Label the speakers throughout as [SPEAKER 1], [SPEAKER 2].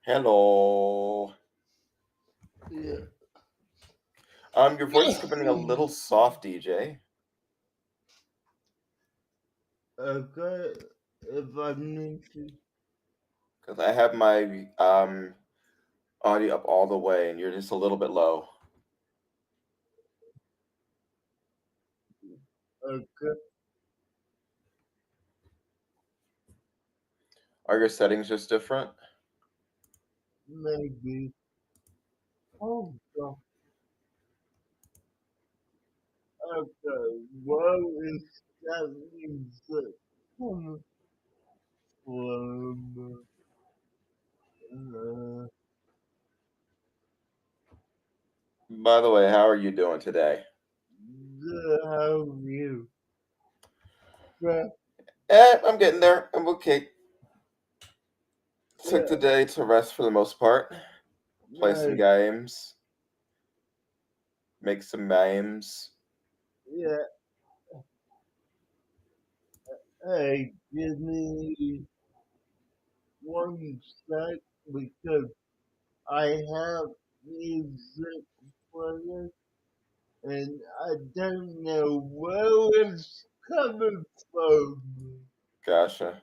[SPEAKER 1] Hello.
[SPEAKER 2] Yeah.
[SPEAKER 1] Your voice is becoming a little soft, DJ.
[SPEAKER 2] Okay, if I need to.
[SPEAKER 1] Because I have my audio up all the way, and you're just a little bit low.
[SPEAKER 2] Okay,
[SPEAKER 1] Are your settings just different?
[SPEAKER 2] maybe. Oh, God. Okay, what is that music coming from? Uh,
[SPEAKER 1] By the way, how are you doing today?
[SPEAKER 2] good, how are you? But,
[SPEAKER 1] I'm getting there. I'm okay. Took the
[SPEAKER 2] yeah,
[SPEAKER 1] day to rest for the most part. Play some
[SPEAKER 2] nice.
[SPEAKER 1] games. Make some memes.
[SPEAKER 2] Yeah, hey, give me one sec because I have music playing and I don't know where it's coming from.
[SPEAKER 1] Gotcha.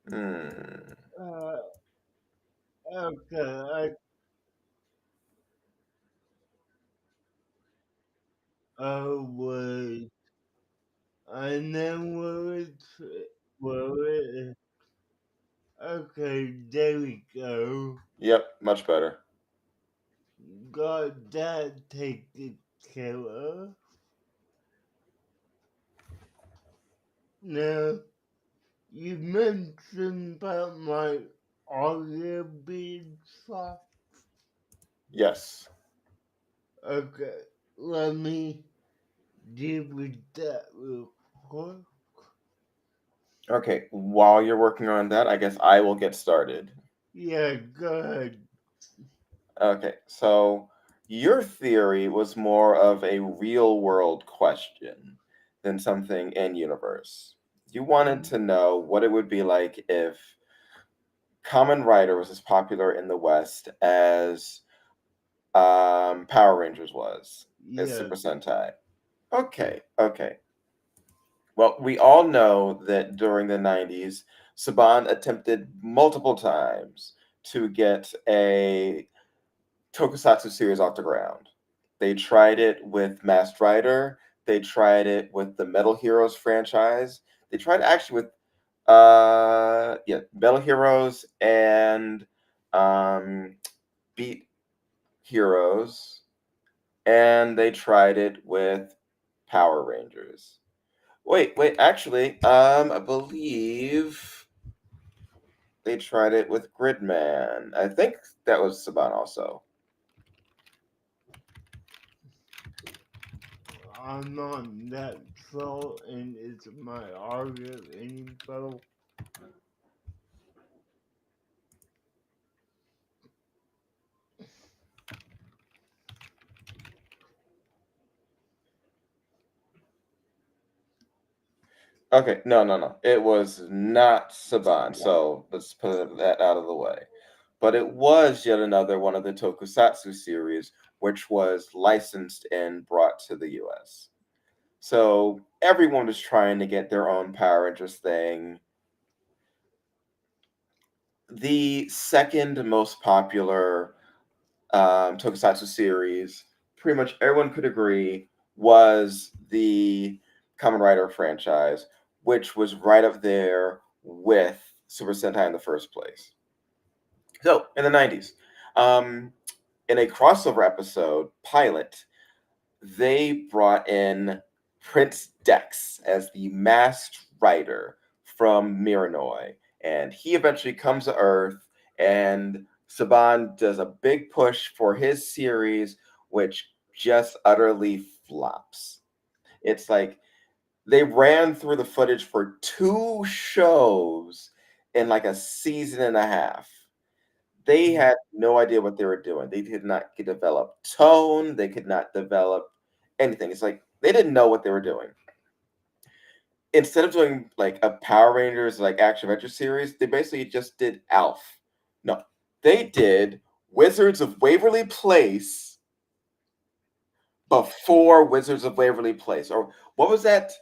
[SPEAKER 1] Hmm.
[SPEAKER 2] Uh, okay, oh wait, I know where it is. Okay, there we go.
[SPEAKER 1] Yep, much better.
[SPEAKER 2] Got that taken care of. Now, you mentioned about my audio being soft.
[SPEAKER 1] Yes.
[SPEAKER 2] Okay, let me deal with that real quick.
[SPEAKER 1] Okay, while you're working on that, I guess I will get started.
[SPEAKER 2] Yeah, good.
[SPEAKER 1] Okay, so your theory was more of a real world question than something in universe. You wanted to know what it would be like if Common Rider was as popular in the West as Power Rangers was, as
[SPEAKER 2] Yeah,
[SPEAKER 1] Super Sentai. Okay. Well, we all know that during the 90s, Saban attempted multiple times to get a tokusatsu series off the ground. They tried it with Masked Rider. They tried it with the Metal Heroes franchise. They tried actually with Metal Heroes and um Beat Heroes, and they tried it with Power Rangers. Wait, actually, I believe they tried it with Gridman. I think that was Saban also.
[SPEAKER 2] I'm not that troll and it's my audio info.
[SPEAKER 1] Okay, no. It was not Saban, so let's put that out of the way. But it was yet another one of the tokusatsu series, which was licensed and brought to the US. So everyone was trying to get their own Power Rangers thing. The second most popular tokusatsu series, pretty much everyone could agree, was the Kamen Rider franchise, which was right up there with Super Sentai in the first place. So, in the 90s, um, in a crossover episode, Pilot, they brought in Prince Dex as the masked rider from Miranoi. And he eventually comes to Earth, and Saban does a big push for his series, which just utterly flops. It's like they ran through the footage for 2 shows in like a season and a half. They
[SPEAKER 2] Mm.
[SPEAKER 1] had no idea what they were doing. They did not develop tone. They could not develop anything. It's like they didn't know what they were doing. Instead of doing like a Power Rangers like action adventure series, they basically just did Alf. No, they did Wizards of Waverly Place before Wizards of Waverly Place. Or what was that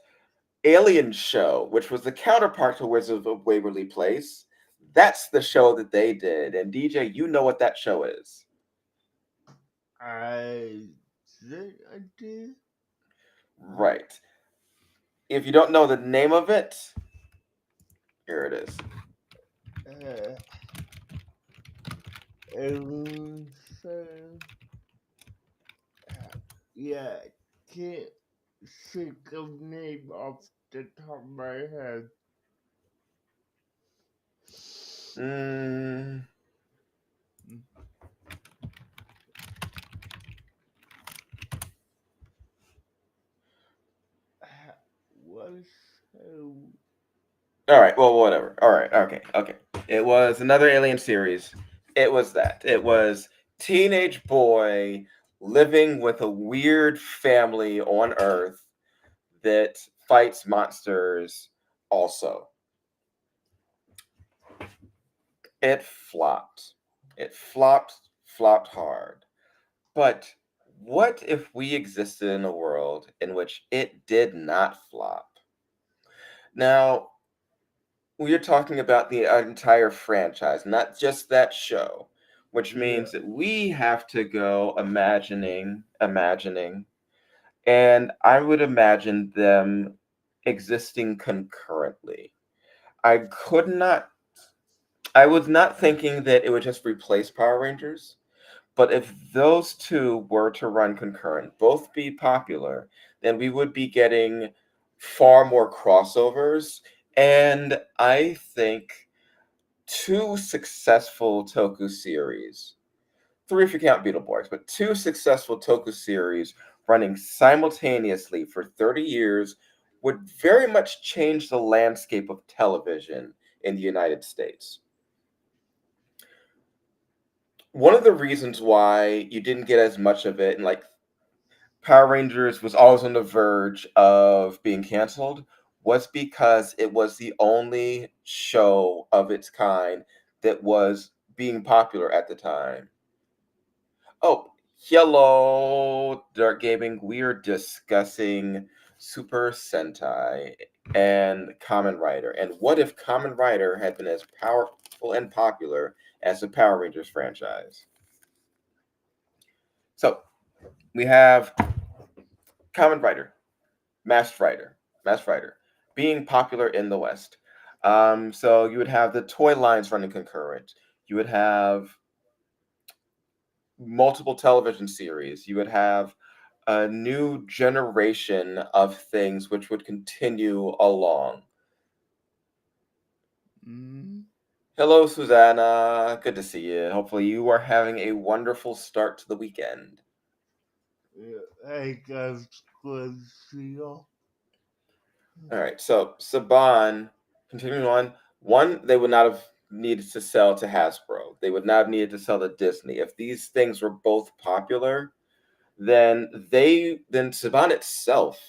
[SPEAKER 1] Alien show, which was the counterpart to Wizards of Waverly Place? That's the show that they did. And DJ, you know what that show is.
[SPEAKER 2] I think I did.
[SPEAKER 1] Right. If you don't know the name of it, here it is.
[SPEAKER 2] Uh, Alien Fan. Yeah, can't think of name off the top of my head.
[SPEAKER 1] Mm,
[SPEAKER 2] Was so.
[SPEAKER 1] all right. Well, whatever. All right. Okay. Okay. It was another Alien series. It was that. It was teenage boy living with a weird family on Earth that fights monsters. Also, it flopped. It flopped hard. But what if we existed in a world in which it did not flop? Now, we are talking about the entire franchise, not just that show, which
[SPEAKER 2] Yeah.
[SPEAKER 1] means that we have to go imagining, and I would imagine them existing concurrently. I could not, I was not thinking that it would just replace Power Rangers. But if those two were to run concurrent, both be popular, then we would be getting far more crossovers. And I think 2 successful Toku series, 3 if you count Beetleborgs, but 2 successful Toku series running simultaneously for 30 years would very much change the landscape of television in the United States. One of the reasons why you didn't get as much of it in like Power Rangers was always on the verge of being canceled was because it was the only show of its kind that was being popular at the time. Oh, hello, Dark Gaming. We are discussing Super Sentai and Kamen Rider. And what if Kamen Rider had been as powerful and popular as the Power Rangers franchise? So we have Kamen Rider, Masked Rider, being popular in the West. So you would have the toy lines running concurrent. You would have multiple television series. You would have a new generation of things which would continue along.
[SPEAKER 2] Mm,
[SPEAKER 1] Hello, Susanna. Good to see you. Hopefully, you are having a wonderful start to the weekend.
[SPEAKER 2] yeah, I got good feel.
[SPEAKER 1] All right, so Saban, continuing on, one, they would not have needed to sell to Hasbro. They would not have needed to sell to Disney. If these things were both popular, then Saban itself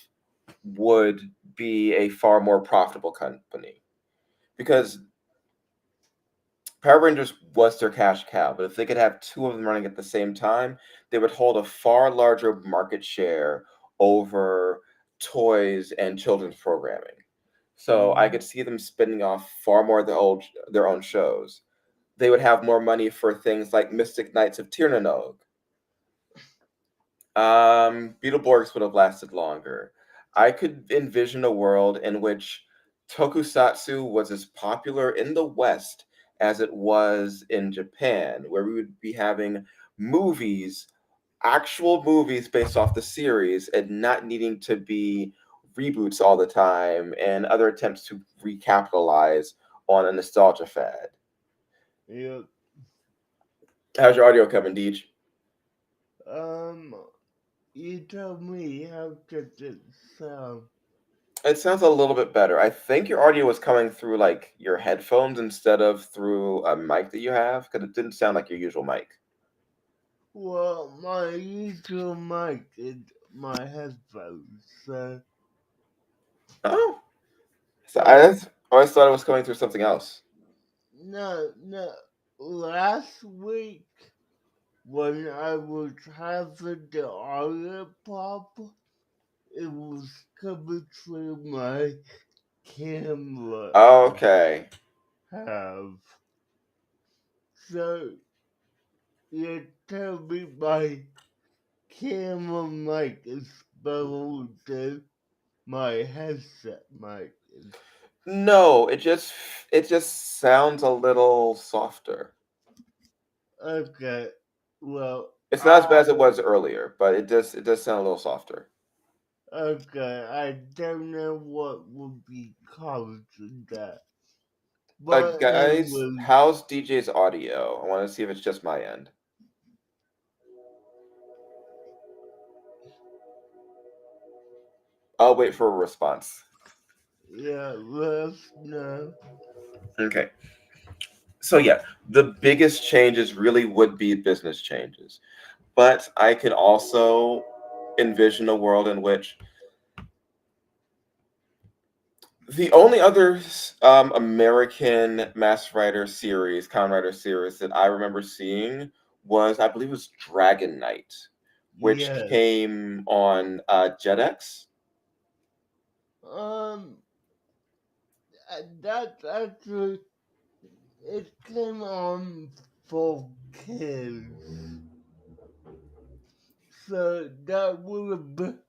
[SPEAKER 1] would be a far more profitable company because Power Rangers was their cash cow. But if they could have 2 of them running at the same time, they would hold a far larger market share over toys and children's programming. So I
[SPEAKER 2] Mm,
[SPEAKER 1] could see them spinning off far more of their own shows. They would have more money for things like Mystic Knights of Tirnanog. Beetleborgs would have lasted longer. I could envision a world in which tokusatsu was as popular in the West as it was in Japan, where we would be having movies, actual movies based off the series, and not needing to be reboots all the time and other attempts to recapitalize on a nostalgia fad.
[SPEAKER 2] yeah.
[SPEAKER 1] How's your audio coming, Deej?
[SPEAKER 2] Um, You tell me, how does it sound?
[SPEAKER 1] It sounds a little bit better. I think your audio was coming through like your headphones instead of through a mic that you have, because it didn't sound like your usual mic.
[SPEAKER 2] Well, my usual mic is my headphones, so,
[SPEAKER 1] Oh, so I
[SPEAKER 2] but
[SPEAKER 1] just always thought it was coming through something else.
[SPEAKER 2] no, last week when I was having the audio problem, it was coming through my camera
[SPEAKER 1] Okay.
[SPEAKER 2] have. So you tell me my camera mic is better than my headset mic is.
[SPEAKER 1] No, it just sounds a little softer.
[SPEAKER 2] Okay, well,
[SPEAKER 1] It's not as bad as it was earlier, but it does sound a little softer.
[SPEAKER 2] okay, I don't know what would be causing that. But
[SPEAKER 1] Guys,
[SPEAKER 2] anyways,
[SPEAKER 1] how's DJ's audio? I want to see if it's just my end. I'll wait for a response.
[SPEAKER 2] yeah, let us know.
[SPEAKER 1] Okay. So yeah, the biggest changes really would be business changes. But I could also envision a world in which the only other American mass writer series, common writer series that I remember seeing was, I believe, it was Dragon Knight, which
[SPEAKER 2] Yes.
[SPEAKER 1] came on JetX.
[SPEAKER 2] Um, that actually, it came on for kids. So that would have been,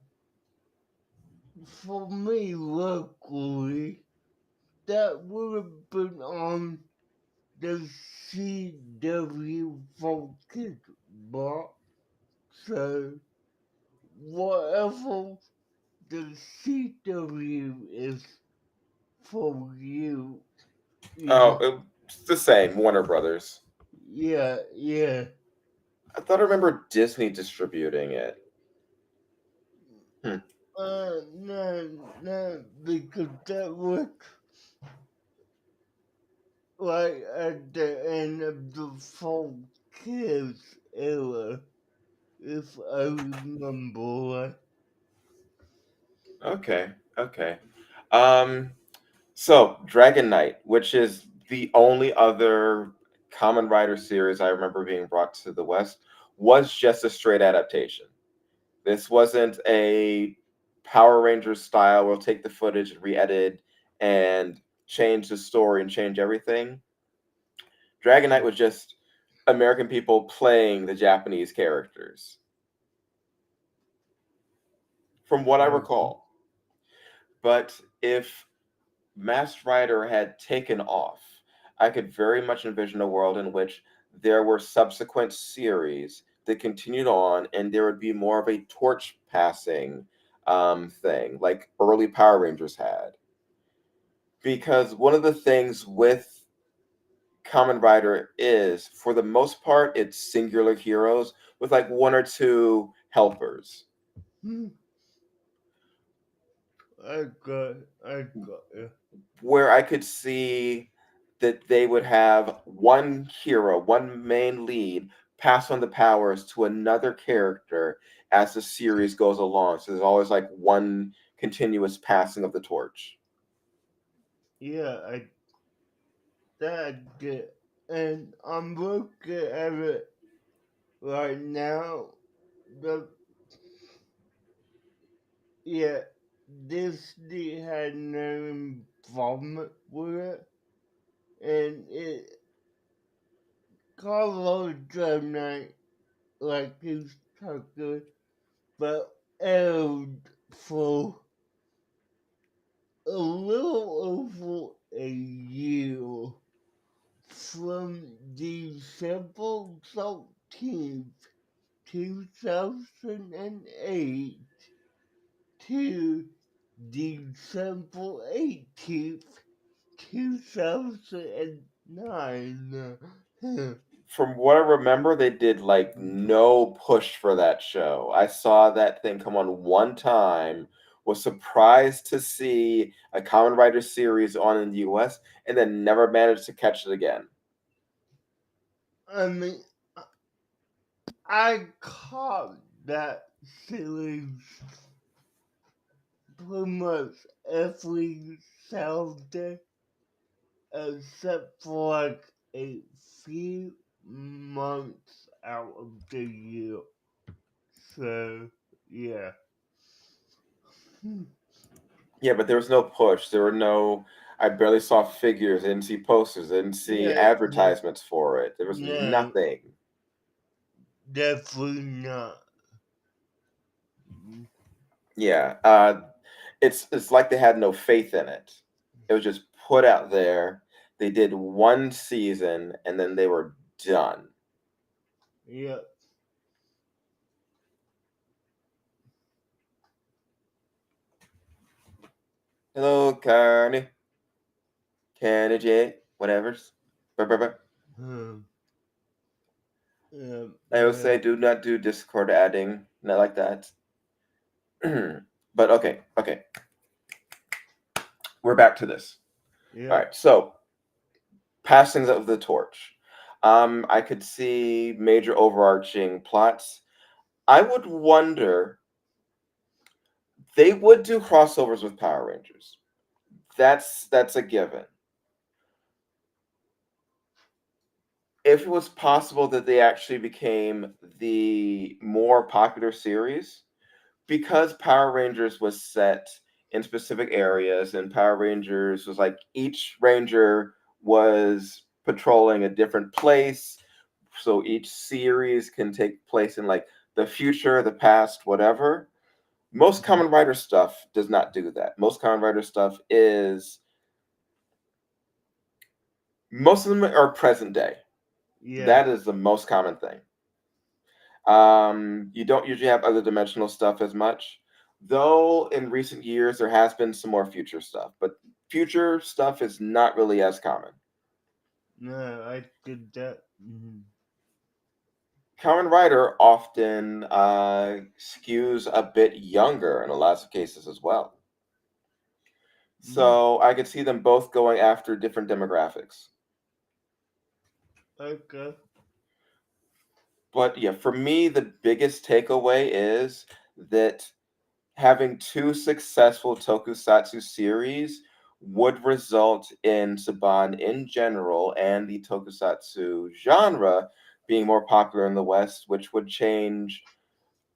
[SPEAKER 2] for me locally, that would have been on the CW for kids box. So whatever the CW is for you,
[SPEAKER 1] Oh,
[SPEAKER 2] you,
[SPEAKER 1] it's the same, Warner Brothers.
[SPEAKER 2] yeah.
[SPEAKER 1] I thought I remember Disney distributing it. Hmm.
[SPEAKER 2] No, because that was like at the end of the full kids era, if I remember right.
[SPEAKER 1] Okay, okay. Um, so Dragon Knight, which is the only other Common Rider series I remember being brought to the West, was just a straight adaptation. This wasn't a Power Rangers style. We'll take the footage and re-edit and change the story and change everything. Dragon Knight was just American people playing the Japanese characters, from what I recall. But if Masked Rider had taken off, I could very much envision a world in which there were subsequent series that continued on, and there would be more of a torch passing thing, like early Power Rangers had. Because one of the things with Kamen Rider is, for the most part, it's singular heroes with like one or two helpers,
[SPEAKER 2] Hmm, I got you.
[SPEAKER 1] where I could see that they would have one hero, one main lead, pass on the powers to another character as the series goes along. So there's always like one continuous passing of the torch.
[SPEAKER 2] Yeah, that did. And I'm looking at it right now. The Yeah, Disney had no involvement with it, and it Carlos Night like his Tucker, but aired for a little over a year from December 13th, 2008 to December 18th, 2009.
[SPEAKER 1] From what I remember, they did like no push for that show. I saw that thing come on one time, was surprised to see a Common Writer series on in the US, and then never managed to catch it again.
[SPEAKER 2] I mean, I caught that series pretty much every Saturday, except for like a few months out of the year. So, yeah.
[SPEAKER 1] Yeah, but there was no push. There were no. I barely saw figures. I didn't see posters. I didn't see
[SPEAKER 2] Yeah,
[SPEAKER 1] advertisements for it. There was
[SPEAKER 2] no,
[SPEAKER 1] nothing.
[SPEAKER 2] definitely not.
[SPEAKER 1] Yeah, it's like they had no faith in it. It was just put out there. They did one season and then they were done.
[SPEAKER 2] Yep.
[SPEAKER 1] Hello, Carney, Kenny J, whatever's. Brr, brr, brr.
[SPEAKER 2] Hmm.
[SPEAKER 1] I always say,
[SPEAKER 2] Yeah.
[SPEAKER 1] do not do Discord adding, not like that. But okay, we're back to this. All
[SPEAKER 2] Yep.
[SPEAKER 1] right, so passings of the torch. I could see major overarching plots. I would wonder, they would do crossovers with Power Rangers. That's a given. If it was possible that they actually became the more popular series, because Power Rangers was set in specific areas, and Power Rangers was like each Ranger was patrolling a different place. So each series can take place in like the future, the past, whatever. Most Common Writer stuff does not do that. Most Common Writer stuff is, most of them are present day.
[SPEAKER 2] Yeah.
[SPEAKER 1] That is the most common thing. You don't usually have other dimensional stuff as much, though in recent years there has been some more future stuff, but future stuff is not really as common.
[SPEAKER 2] No, I did that.
[SPEAKER 1] Common Writer often skews a bit younger in a lot of cases as well.
[SPEAKER 2] Mm.
[SPEAKER 1] So I could see them both going after different demographics.
[SPEAKER 2] Okay.
[SPEAKER 1] But yeah, for me, the biggest takeaway is that having two successful tokusatsu series would result in Saban in general and the tokusatsu genre being more popular in the West, which would change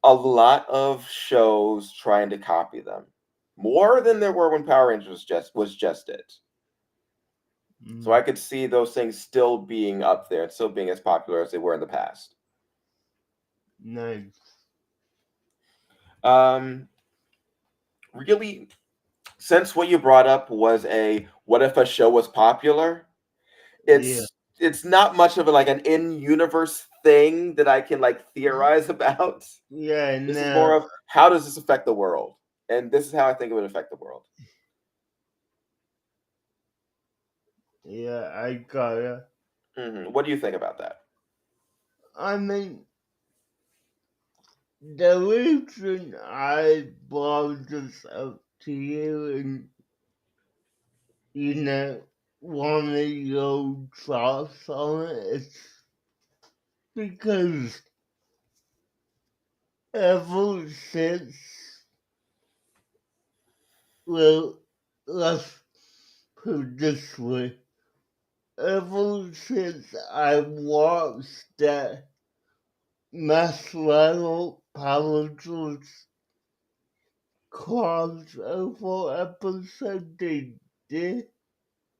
[SPEAKER 1] a lot of shows trying to copy them. More than there were when Power Rangers was just it. So I
[SPEAKER 2] Mm.
[SPEAKER 1] could see those things still being up there and still being as popular as they were in the past.
[SPEAKER 2] Nice.
[SPEAKER 1] Um, really, since what you brought up was a what if a show was popular,
[SPEAKER 2] Yeah.
[SPEAKER 1] it's not much of a, like an in-universe thing that I can like theorize about.
[SPEAKER 2] Yeah,
[SPEAKER 1] This is more
[SPEAKER 2] no.
[SPEAKER 1] of how does this affect the world? And this is how I think it would affect the world.
[SPEAKER 2] Yeah, I got it.
[SPEAKER 1] What do you think about that?
[SPEAKER 2] I mean, the reason I brought this up to you and, wanted your thoughts on it is because ever since, well, let's put it this way, ever since I watched that mass level Paladins crossover episode they did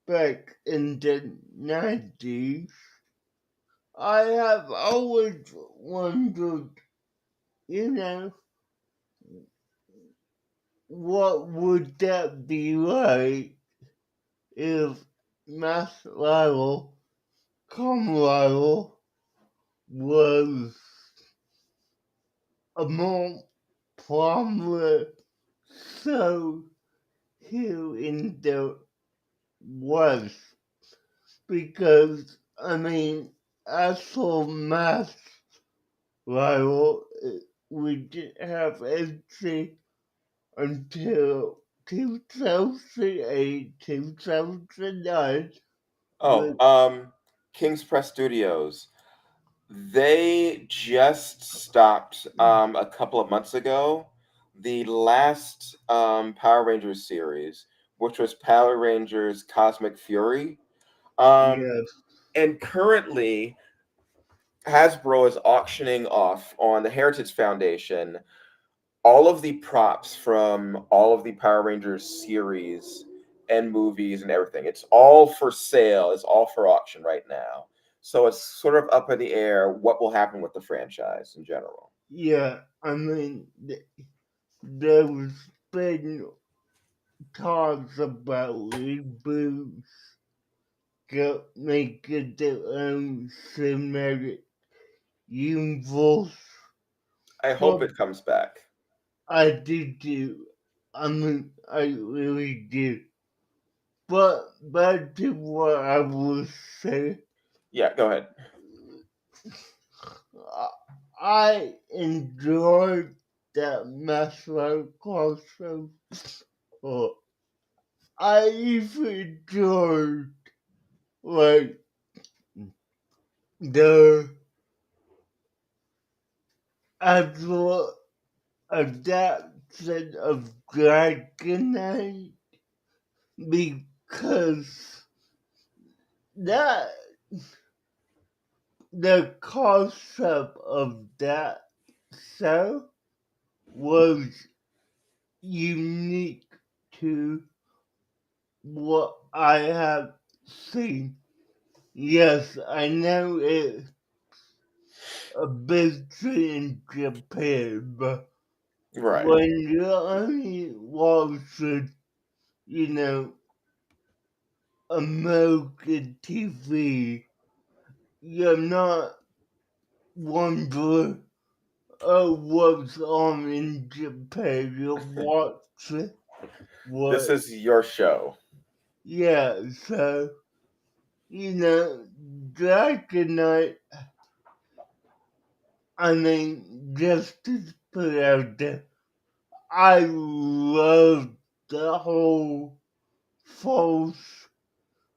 [SPEAKER 2] back in the 90s, I have always wondered, you know, what would that be like if Mass Rival, Rival was a more prominent show here in the West? Because, I mean, actual math level, we didn't have anything until 2008, 2009.
[SPEAKER 1] Oh, King's Press Studios. They just stopped a couple of months ago the last Power Rangers series, which was Power Rangers Cosmic Fury. Um,
[SPEAKER 2] Yes,
[SPEAKER 1] and currently, Hasbro is auctioning off on the Heritage Foundation all of the props from all of the Power Rangers series and movies and everything. It's all for sale. It's all for auction right now. So it's sort of up in the air what will happen with the franchise in general.
[SPEAKER 2] yeah. I mean, there's been talks about reboots, making their own cinematic universe.
[SPEAKER 1] I hope
[SPEAKER 2] But
[SPEAKER 1] it comes back.
[SPEAKER 2] I do too. I mean, I really do. But back to what I was saying,
[SPEAKER 1] Yeah, go ahead.
[SPEAKER 2] I enjoyed that Maxwell concert. Oh, I even enjoyed like the actual adaptation of Dragonite because that the concept of that show was unique to what I have seen. Yes, I know it's a big thing in Japan, but
[SPEAKER 1] Right.
[SPEAKER 2] when you're only watching, you know, American TV, you're not wondering, oh, what's on in Japan. You're watching
[SPEAKER 1] This
[SPEAKER 2] what,
[SPEAKER 1] is your show.
[SPEAKER 2] yeah, so, you know, Dragonite, I mean, just to put out there, I love the whole first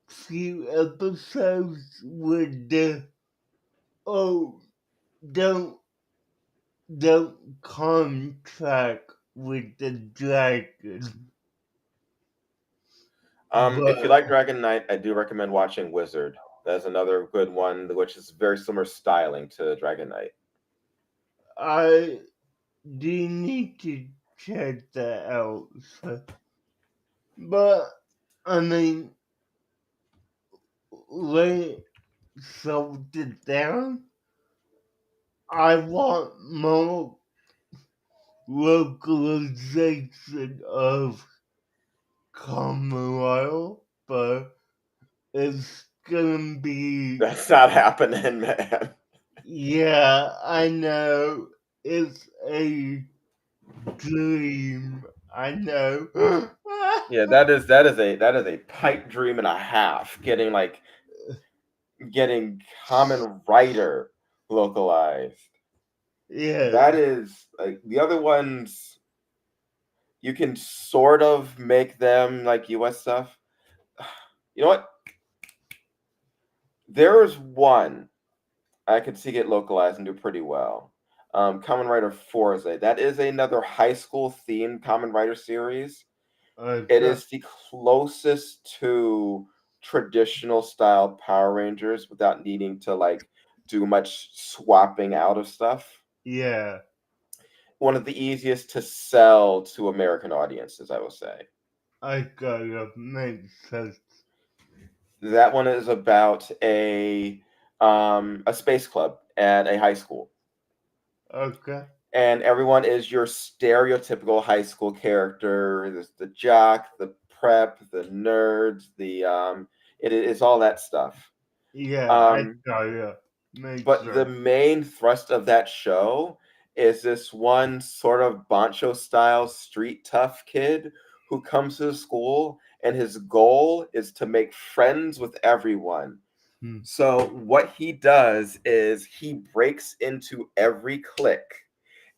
[SPEAKER 2] few episodes with the oh don't contract with the dragon.
[SPEAKER 1] If you
[SPEAKER 2] But
[SPEAKER 1] like Dragon Knight, I do recommend watching Wizard. That's another good one, which is very similar styling to Dragon Knight.
[SPEAKER 2] I do need to check that out. So. But I mean, lay something down. I want more localization of Commonwealth, but it's gonna be.
[SPEAKER 1] That's not happening, man.
[SPEAKER 2] Yeah, I know. It's a dream. I know.
[SPEAKER 1] Yeah, that is a pipe dream and a half. Getting Common Writer localized.
[SPEAKER 2] Yeah,
[SPEAKER 1] That is like the other ones. You can sort of make them like US stuff. You know what? There is one I could see get localized and do pretty well. Common Writer Forza. That is another high school themed Common Writer series. It
[SPEAKER 2] okay.
[SPEAKER 1] is the closest to traditional style Power Rangers without needing to like do much swapping out of stuff.
[SPEAKER 2] Yeah,
[SPEAKER 1] One of the easiest to sell to American audiences, I will say.
[SPEAKER 2] I gotta make sense.
[SPEAKER 1] That one is about a space club at a high school,
[SPEAKER 2] Okay.
[SPEAKER 1] and everyone is your stereotypical high school character. There's the jock, the prep, the nerds, it is all that stuff.
[SPEAKER 2] Yeah, I
[SPEAKER 1] Um,
[SPEAKER 2] gotta make
[SPEAKER 1] but the
[SPEAKER 2] sense.
[SPEAKER 1] main thrust of that show is this one sort of Bancho style street tough kid who comes to the school and his goal is to make friends with everyone.
[SPEAKER 2] Hmm.
[SPEAKER 1] So what he does is he breaks into every clique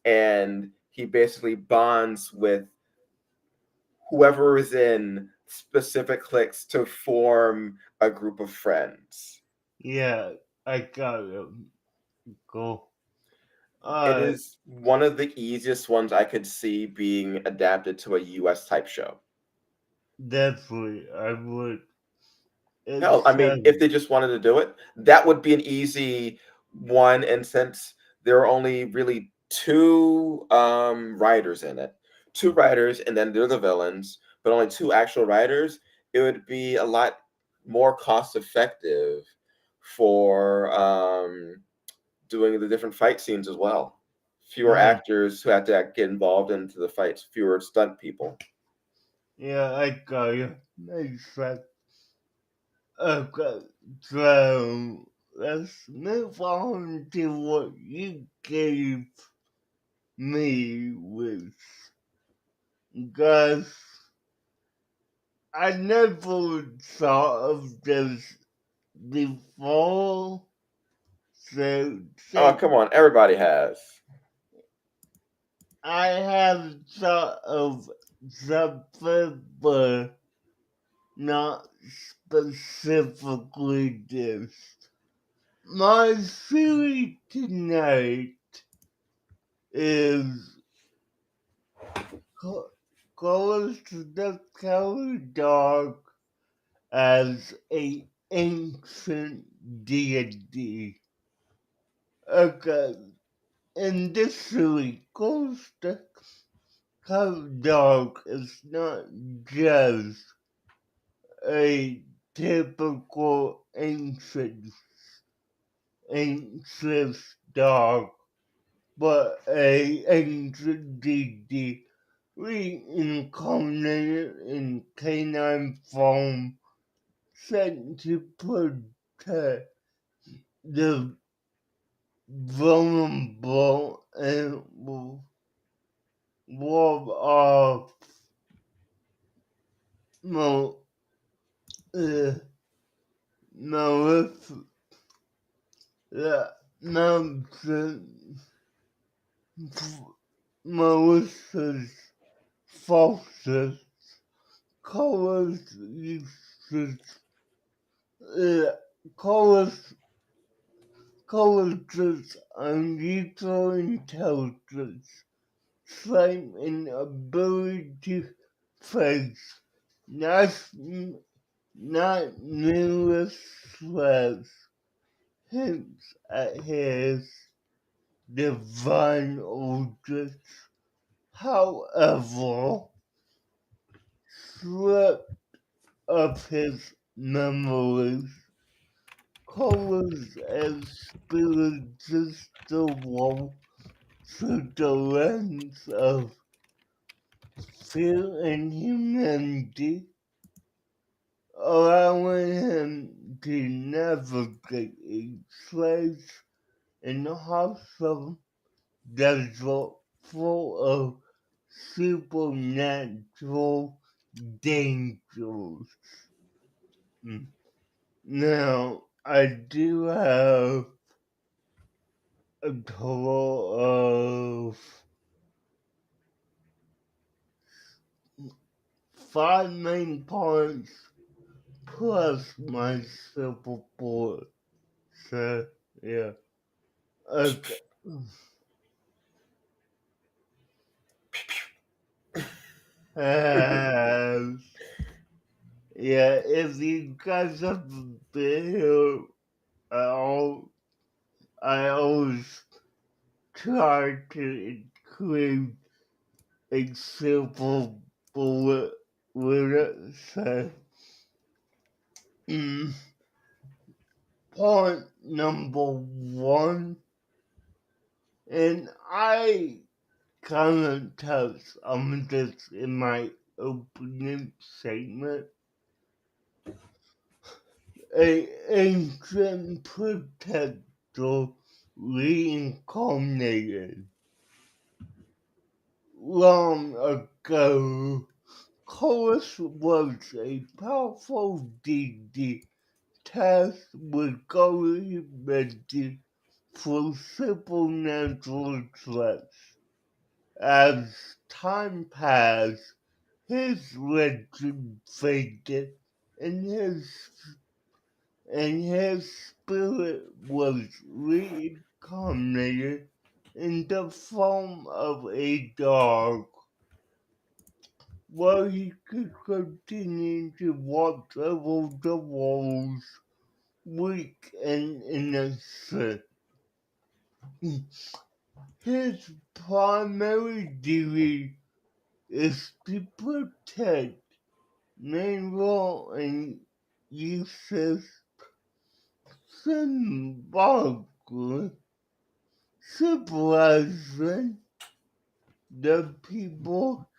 [SPEAKER 1] and he basically bonds with whoever is in specific cliques to form a group of friends.
[SPEAKER 2] Yeah, I got it. Cool.
[SPEAKER 1] It
[SPEAKER 2] Uh,
[SPEAKER 1] is one of the easiest ones I could see being adapted to a US type show.
[SPEAKER 2] definitely, I would.
[SPEAKER 1] Hell,
[SPEAKER 2] It's
[SPEAKER 1] I mean, if they just wanted to do it, that would be an easy one. And since there are only really two writers in it, two writers, and then they're the villains, but only two actual writers, it would be a lot more cost effective for doing the different fight scenes as well. Fewer
[SPEAKER 2] mm,
[SPEAKER 1] actors who have to get involved into the fights, fewer stunt people.
[SPEAKER 2] yeah, I got you. Makes sense. Okay, so let's move on to what you gave me with, because I never thought of this before. So
[SPEAKER 1] Oh,
[SPEAKER 2] say
[SPEAKER 1] come on, everybody has.
[SPEAKER 2] I have thought of something, but not specifically this. My theory tonight is colors the color dark as a ancient deity. Okay, in this theory, colors the color dark is not just a typical ancient dog, but a ancient deity reincarnated in canine form, sent to protect the vulnerable and ward off mal- uh, malef- malicious malicious forces, colors uses uh, colors colors unusual intelligence, strength and ability to face not not numerous threats hints at his divine origins. However, stripped of his memories, colors and experiences the world through the lens of fear and humanity, allowing him to navigate a place in a wholesome desert full of supernatural dangers. Mm. Now, I do have a total of 5 main points plus my simple board. So, yeah. Okay. And, yeah, if you guys have been here at all, I always try to include a simple bullet with it. So, mm, point number one, and I kind of touched on this in my opening statement. A ancient protector reincarnated long ago. Chorus was a powerful deity tasked with guarding magic for supernatural threats. As time passed, his legend faded, and his spirit was reincarnated in the form of a dog, where he could continue to watch over the walls, weak and innocent. His primary duty is to protect Nero and uses symbolically symbolizing the people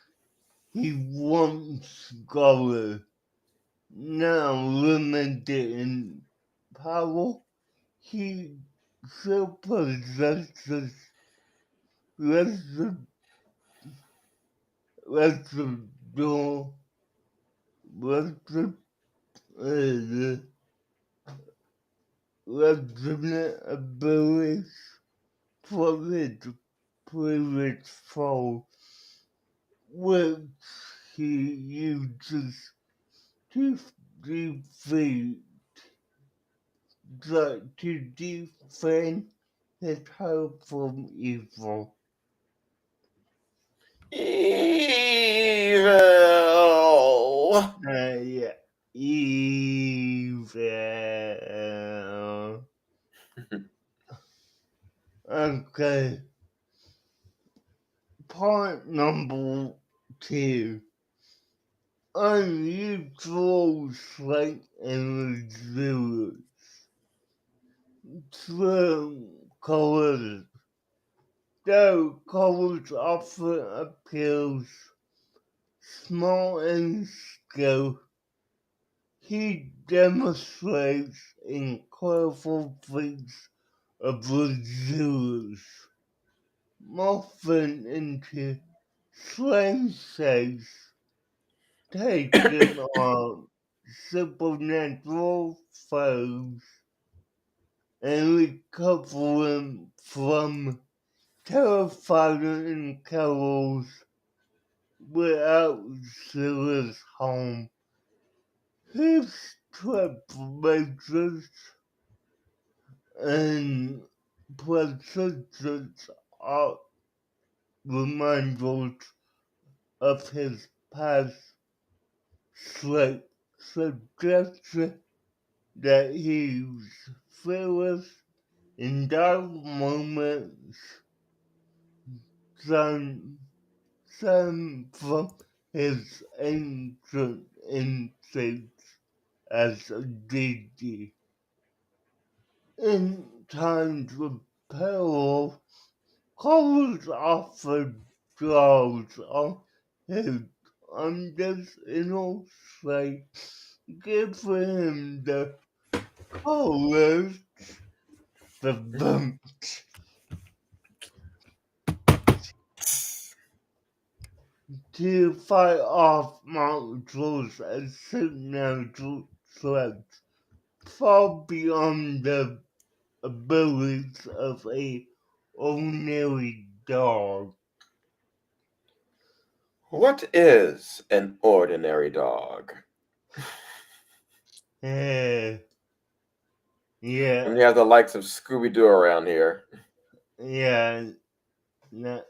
[SPEAKER 2] he once governed. Now limited in power, he still possesses residual residual resonant abilities from his previous foe, which he uses to defeat to defend his home from evil.
[SPEAKER 1] Evil.
[SPEAKER 2] Yeah, evil. Okay, part number 2. Unusual strength and resilience. True colors. Though colors often appears small in scale, he demonstrates incredible feats of resilience, morphing into slingshot's taking on supernatural foes and recovering from terrifying encounters without serious harm. His transformations and persistence are reminders of his past suggestion that he's fearless in dark moments, some from his ancient instincts as a deity. In times of peril, Collins often draws on his understanding strength, giving him the courage to fight off monsters and supernatural threats far beyond the abilities of a ordinary dog.
[SPEAKER 1] What is an ordinary dog?
[SPEAKER 2] Yeah,
[SPEAKER 1] And
[SPEAKER 2] yeah,
[SPEAKER 1] you have the likes of Scooby Doo around here.
[SPEAKER 2] yeah. No.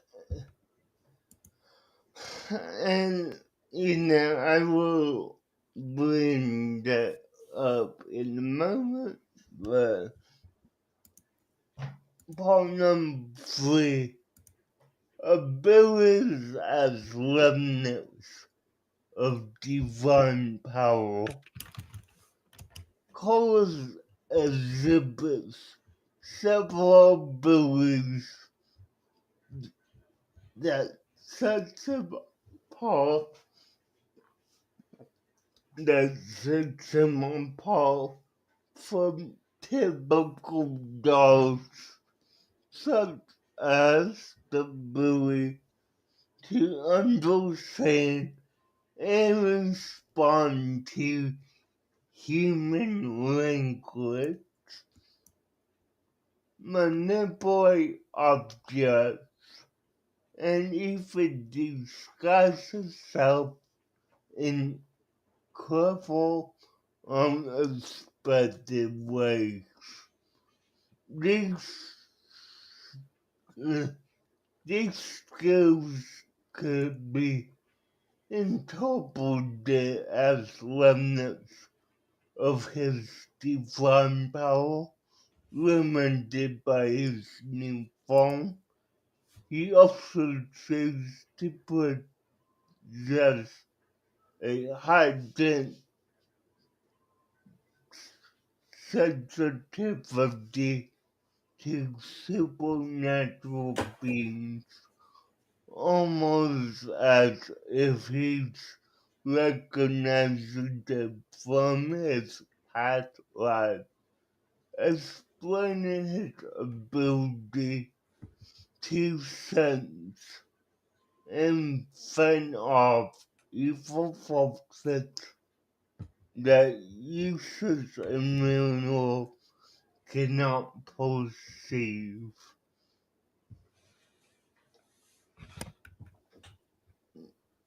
[SPEAKER 2] And I will bring that up in a moment, but part number 3, abilities as remnants of divine power. Colors exhibits several abilities that sets him apart from typical dogs, such as the ability to understand and respond to human language, manipulate objects, and even disguise itself in clever, unexpected ways. These, uh, these skills could be interpreted as remnants of his divine power, limited by his new form. He also chooses to possess a heightened sensitivity to supernatural beings, almost as if he's recognizing them from his past life, explaining his ability to sense and fend off evil forces that users in real world cannot perceive.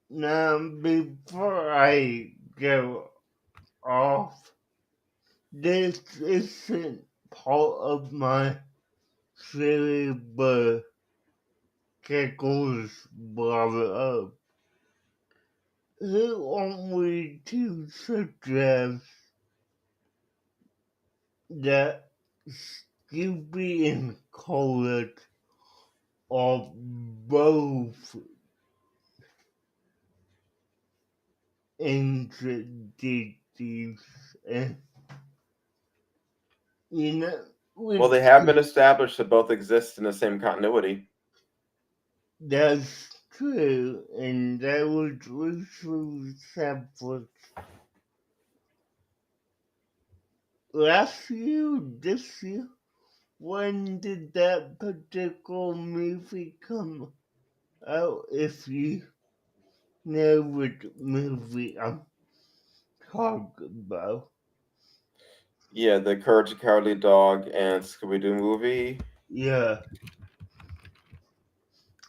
[SPEAKER 2] Now, before I go off, this isn't part of my syllabus Kegels brought it up. Who want me to suggest that Scooby and Colette are both ancient deities, and you know,
[SPEAKER 1] Well, they have been established to both exist in the same continuity.
[SPEAKER 2] that's true, and that was literally separate. Last year, this year, when did that particular movie come out? If you know which movie I'm talking about.
[SPEAKER 1] Yeah, the Courage the Cowardly Dog and Scooby Doo movie.
[SPEAKER 2] Yeah,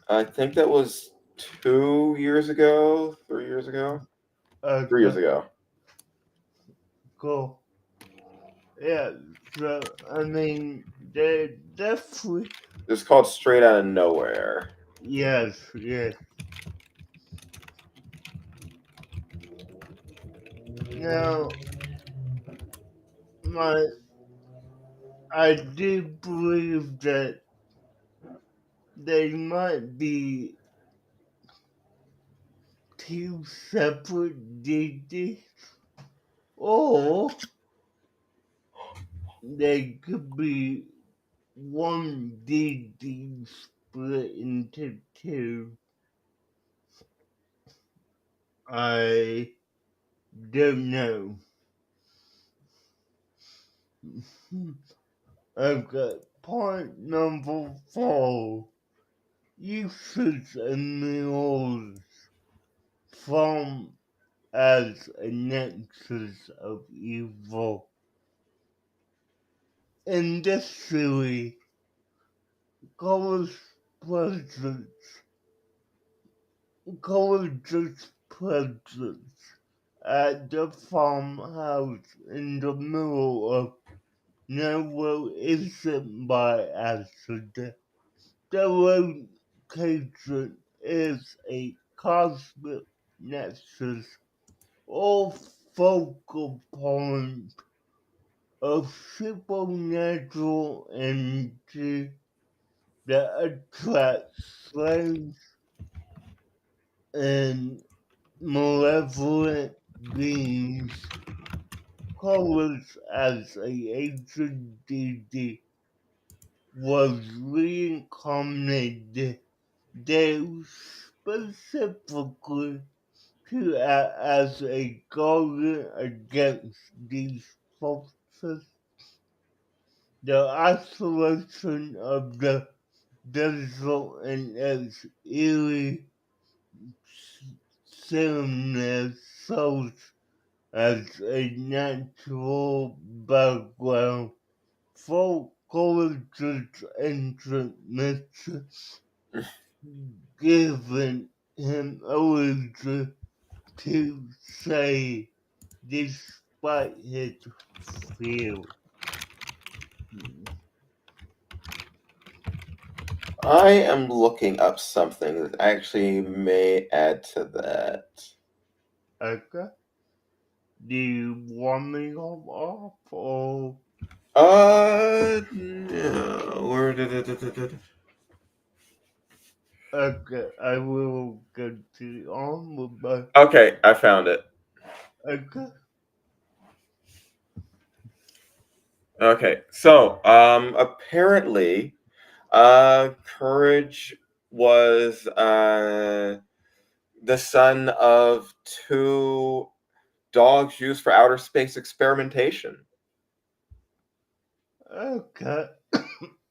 [SPEAKER 1] I think that was 2 years ago, 3 years ago, 3 years
[SPEAKER 2] okay,
[SPEAKER 1] ago.
[SPEAKER 2] cool. Yeah, so, I mean, they're definitely,
[SPEAKER 1] It's called Straight Out of Nowhere.
[SPEAKER 2] yes, yes. Now, my, I do believe that they might be two separate deities, or they could be one deity split into two. I don't know. I've got point number 4. Uses and mirrors form as a nexus of evil. In this series, Cole's presence, Cole's presence at the farmhouse in the middle of nowhere isn't by accident. The location is a cosmic nexus or focal point of supernatural energy that attracts slaves and malevolent beings. Horus as a ancient deity was reincarnated there specifically to act as a guardian against these forces. The isolation of the desert and its eerie sameness serves as a natural background for college's instruments, giving him a reason to say despite his fear.
[SPEAKER 1] I am looking up something that actually may add to that.
[SPEAKER 2] Okay. Do you want me to go off or
[SPEAKER 1] No. Where did it?
[SPEAKER 2] okay, I will continue on with my
[SPEAKER 1] Okay, I found it.
[SPEAKER 2] okay.
[SPEAKER 1] Okay, so apparently, Courage was the son of two dogs used for outer space experimentation.
[SPEAKER 2] Okay.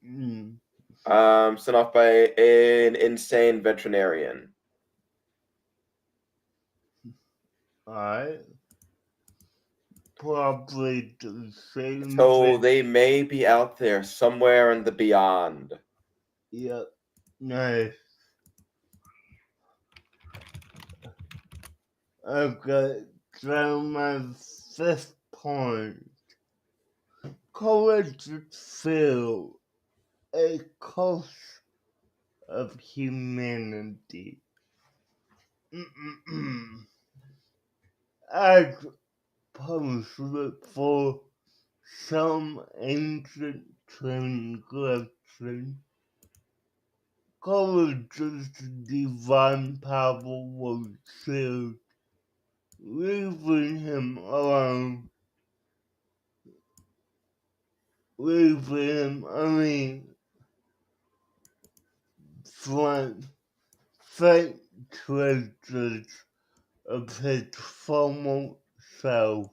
[SPEAKER 2] Mm,
[SPEAKER 1] Sent off by an insane veterinarian.
[SPEAKER 2] Alright. Probably the same
[SPEAKER 1] So
[SPEAKER 2] thing.
[SPEAKER 1] they may be out there somewhere in the beyond.
[SPEAKER 2] Yep. Nice. Okay. So my fifth point. Courage feel a cost of humanity. As posted for some ancient transgression, courage's divine power was sealed, leaving him alone, leaving him only faint traces of his former self,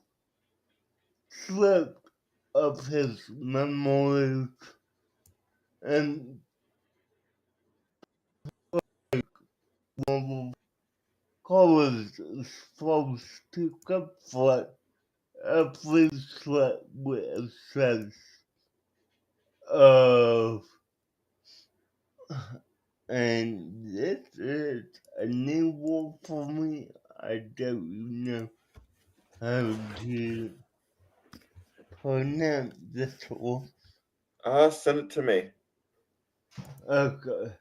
[SPEAKER 2] slipped of his memories, and Courage is supposed to confront every threat with a sense of, and this is a new word for me. I don't know how to pronounce this word.
[SPEAKER 1] Send it to me.
[SPEAKER 2] Okay.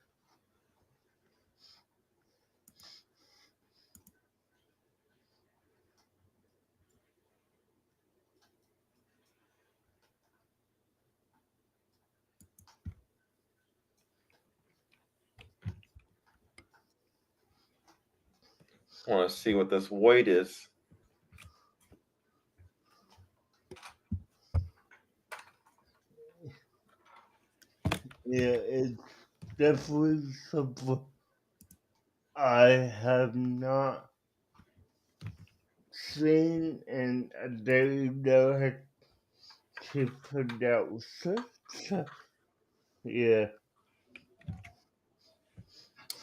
[SPEAKER 1] I want to see what this void is.
[SPEAKER 2] Yeah, it's definitely something I have not seen, and I don't know how to pronounce it. So, yeah.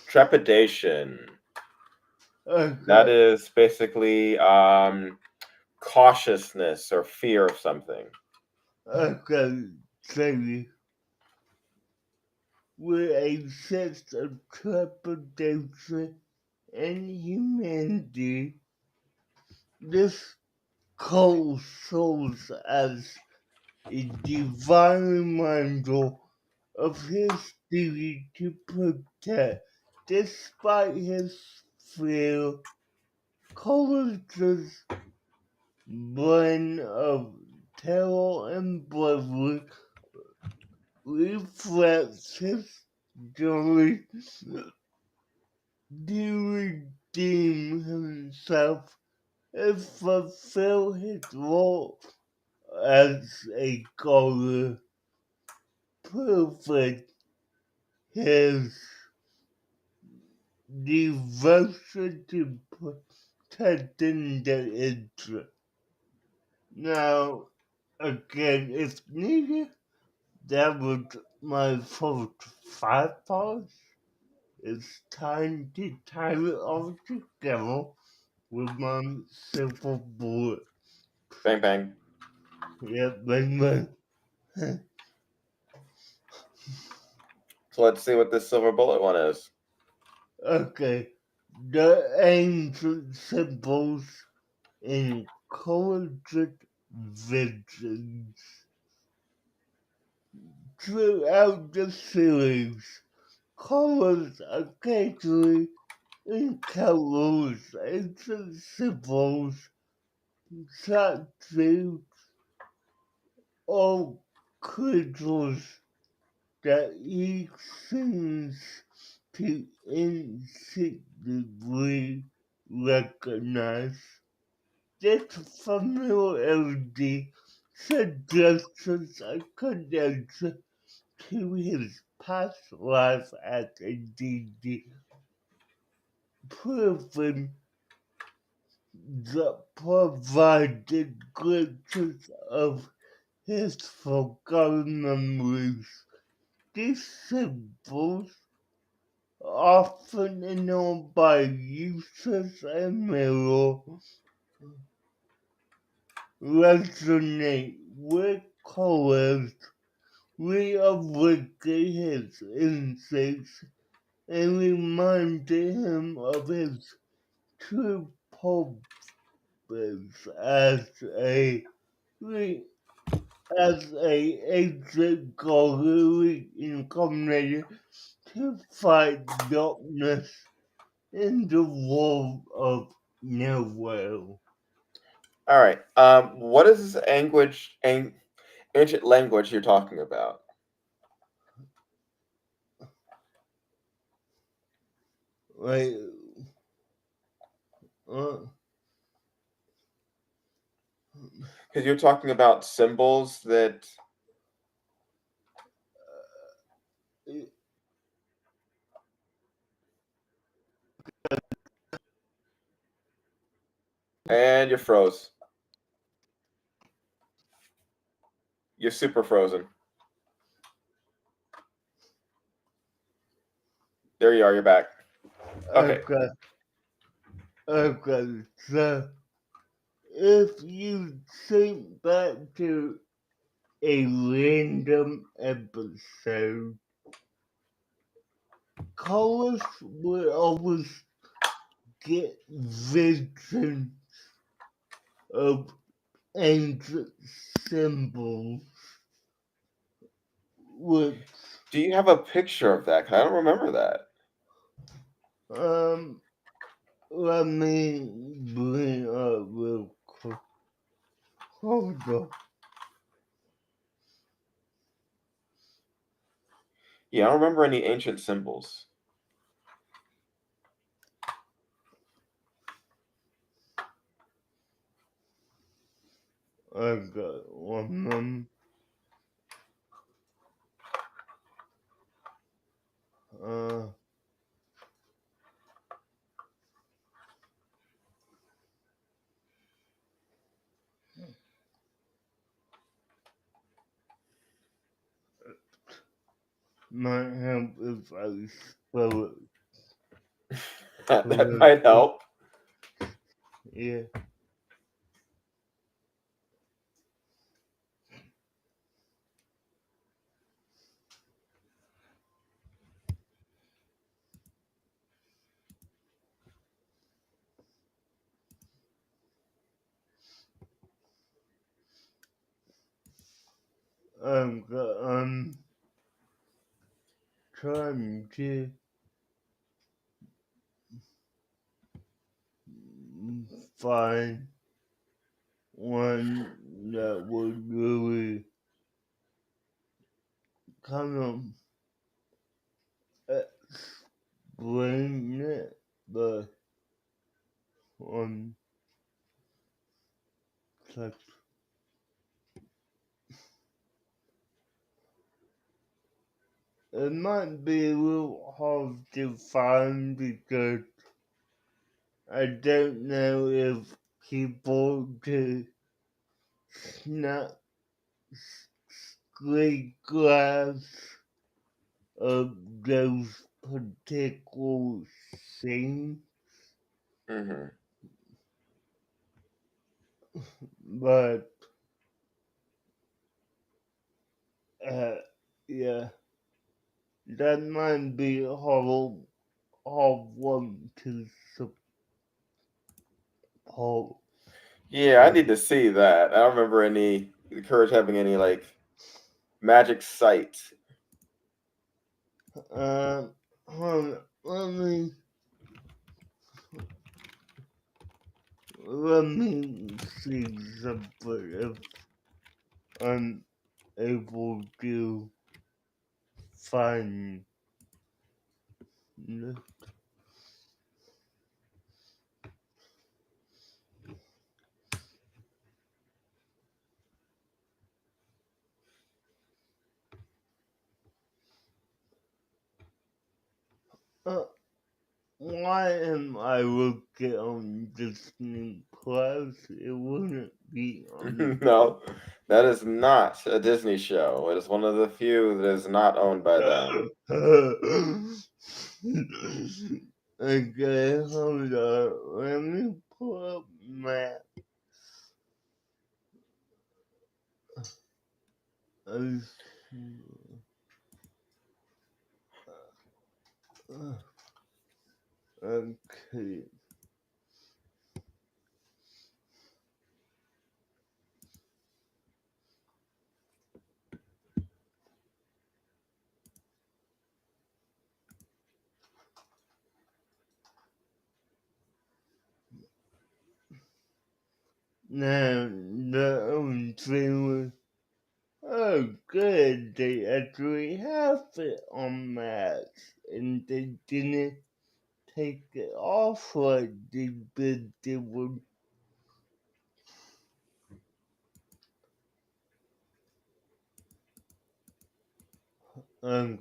[SPEAKER 1] Trepidation. That
[SPEAKER 2] Okay.
[SPEAKER 1] is basically cautiousness or fear of something.
[SPEAKER 2] Okay. So, with a sense of trepidation and humanity, this cult serves as a divine reminder of his duty to protect. Despite his fear, Coleridge's blend of terror and bravery reflects his journey to redeem himself and fulfill his role as a scholar. Perfect his devotion to protecting the interest. Now, again, if needed, that was my first 5 parts. It's time to tie it all together with my simple bullet.
[SPEAKER 1] Bang, bang.
[SPEAKER 2] Yeah, bang, bang.
[SPEAKER 1] So let's see what this silver bullet one is.
[SPEAKER 2] Okay. The ancient symbols in cultured visions. Throughout the series, colors occasionally encounters ancient symbols, statues, or creatures that he seems to instinctively recognize. This familiarity suggests a connection to his past life as a DD, proving the provided glimpses of his forgotten memories. These symbols, often known by users and mirror, resonate with colors, reawaken his instincts, and reminded him of his true purpose as a ancient god incarnated to fight darkness in the world of Nowhere.
[SPEAKER 1] All right. What is this ancient language you're talking about?
[SPEAKER 2] Like, uh,
[SPEAKER 1] Because you're talking about symbols that. And you're froze. You're super frozen. There you are. You're back. Okay.
[SPEAKER 2] okay, so if you think back to a random episode, colors will always get visions of ancient symbols, which
[SPEAKER 1] Do you have a picture of that? 'Cause I don't remember that.
[SPEAKER 2] um let me bring up real quick. Hold on.
[SPEAKER 1] Yeah, I don't remember any ancient symbols.
[SPEAKER 2] I got one. Uh, might help if I spell it
[SPEAKER 1] That might
[SPEAKER 2] correctly.
[SPEAKER 1] help.
[SPEAKER 2] Yeah. I'm trying to find one that would really kind of explain it, but um, like, it might be a little hard to find because I don't know if people could snap screen grabs of those particular scenes.
[SPEAKER 1] Hmm.
[SPEAKER 2] but yeah, that might be a hard one to support.
[SPEAKER 1] Yeah, I need to see that. I don't remember any Courage having any like magic sight.
[SPEAKER 2] Hold on, let me see something if I'm able to find it. Why am I looking on Disney Plus? It wouldn't be on.
[SPEAKER 1] No, that is not a Disney show. It is one of the few that is not owned by them.
[SPEAKER 2] Okay, hold on. Let me pull up map. Okay. Now, the trailer. Oh, good. They actually have it on Max, and they didn't take it off like they did. They were. I'm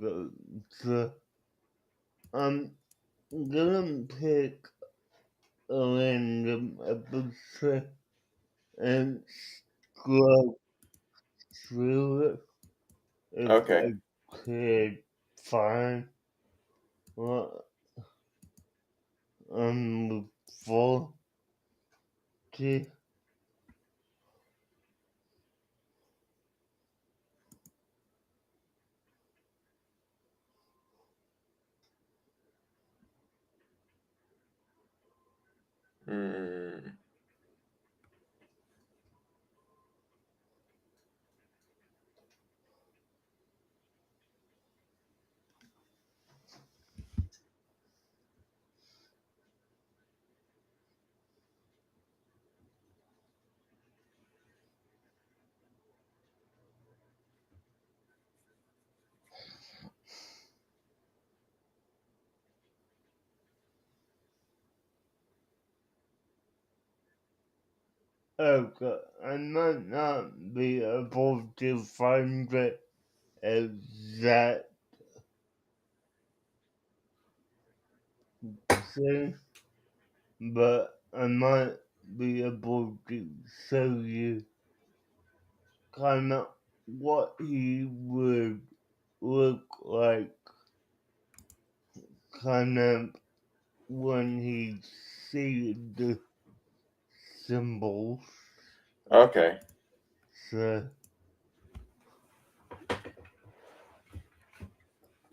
[SPEAKER 2] gonna pick a random episode and scroll through it if
[SPEAKER 1] Okay.
[SPEAKER 2] I could find what I'm looking to.
[SPEAKER 1] Hmm.
[SPEAKER 2] Okay, I might not be able to find the exact thing, but I might be able to show you kind of what he would look like, kind of when he sees the symbols.
[SPEAKER 1] Okay.
[SPEAKER 2] So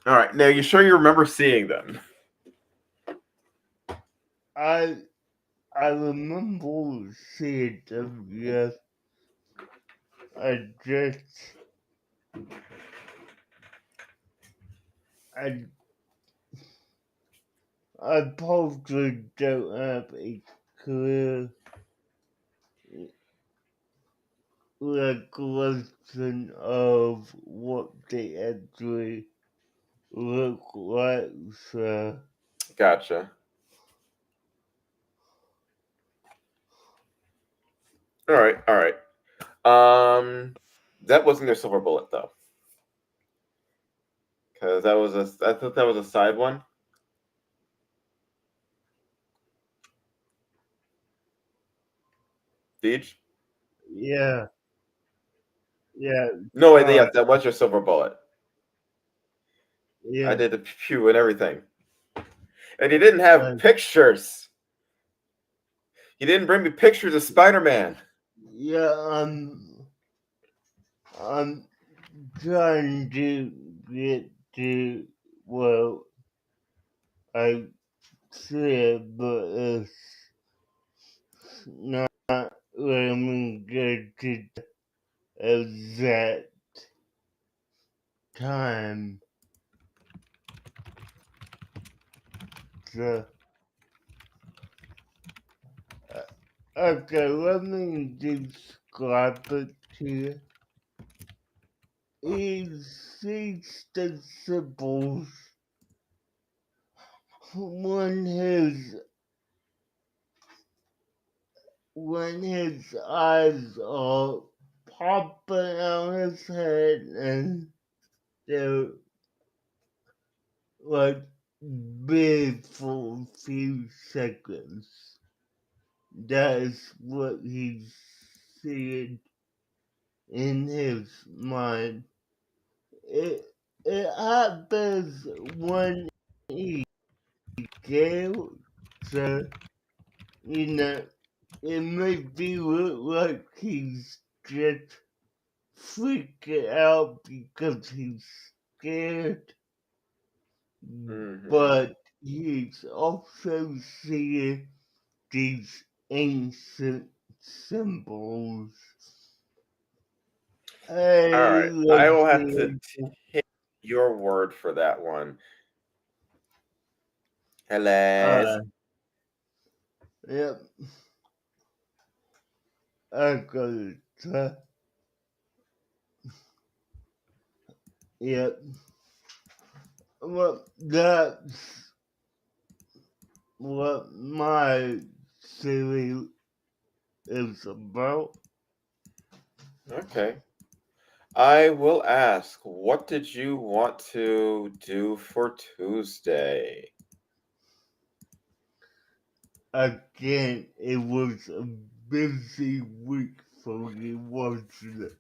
[SPEAKER 1] All right. Now, you sure you remember seeing them?
[SPEAKER 2] I remember seeing them. Yes, I just I probably don't have a clear recollection of what they actually look like. So
[SPEAKER 1] Gotcha. All right. All right. That wasn't their silver bullet though, because that was a. I thought that was a side one. Deej?
[SPEAKER 2] yeah, yeah,
[SPEAKER 1] No, yeah,
[SPEAKER 2] fine,
[SPEAKER 1] that was your silver bullet. I
[SPEAKER 2] yeah,
[SPEAKER 1] did the pew and everything, and he didn't have
[SPEAKER 2] like
[SPEAKER 1] pictures. He didn't bring me pictures of Spider-Man.
[SPEAKER 2] I'm trying to get to, well, I said, but it's not letting me get to the exact time. So, okay, let me describe it to you. He sees the symbols when his eyes are popping out his head and they're like big for a few seconds. That is what he's seeing in his mind. It happens when he's scared, so it may look like he's just freaking out because he's scared, but he's also seeing these ancient symbols. Hey,
[SPEAKER 1] All right, I
[SPEAKER 2] let's
[SPEAKER 1] will have to
[SPEAKER 2] see.
[SPEAKER 1] take your word for that one. Hello.
[SPEAKER 2] Yep. Okay. Yep. Well, that's what my theory is about.
[SPEAKER 1] Okay. I will ask, what did you want to do for Tuesday?
[SPEAKER 2] Again, it was a busy week for me, wasn't it?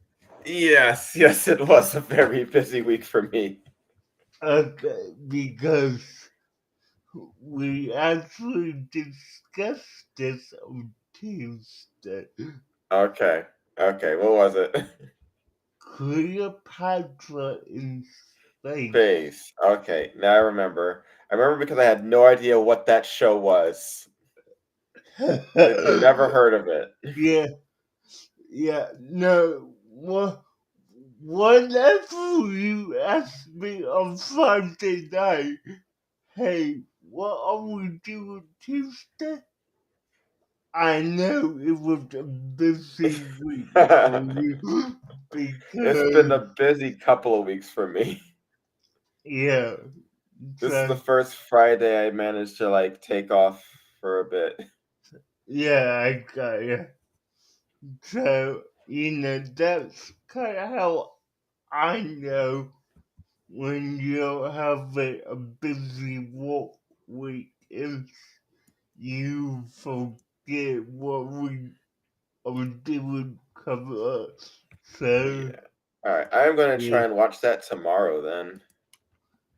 [SPEAKER 1] Yes, it was a very busy week for me.
[SPEAKER 2] Okay, because we actually discussed this on Tuesday.
[SPEAKER 1] Okay, what was it?
[SPEAKER 2] Cleopatra in space.
[SPEAKER 1] Space. Okay, now I remember. I remember because I had no idea what that show was. I'd never heard of it.
[SPEAKER 2] Yeah, no, whenever you ask me on Friday night, hey, what are we doing Tuesday? I know it was a busy week for you
[SPEAKER 1] It's been
[SPEAKER 2] because,
[SPEAKER 1] a busy couple of weeks for me.
[SPEAKER 2] yeah,
[SPEAKER 1] This is the
[SPEAKER 2] so,
[SPEAKER 1] first Friday I managed to take off for a bit.
[SPEAKER 2] yeah, I got you. So, that's kind of how I know when you're having a busy work week is you forget what we are doing cover up. So,
[SPEAKER 1] Yeah. All right, I'm gonna
[SPEAKER 2] yeah.
[SPEAKER 1] try and watch that tomorrow then.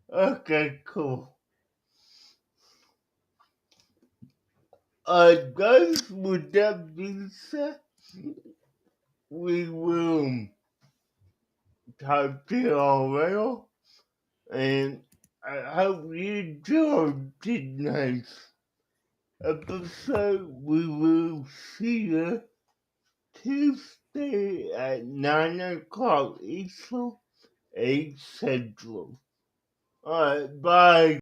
[SPEAKER 2] Okay, cool. Guys, with that being said, we will talk to you all later, and I hope you enjoyed tonight's episode. We will see you Tuesday at 9 o'clock Eastern, 8 Central. Alright, bye.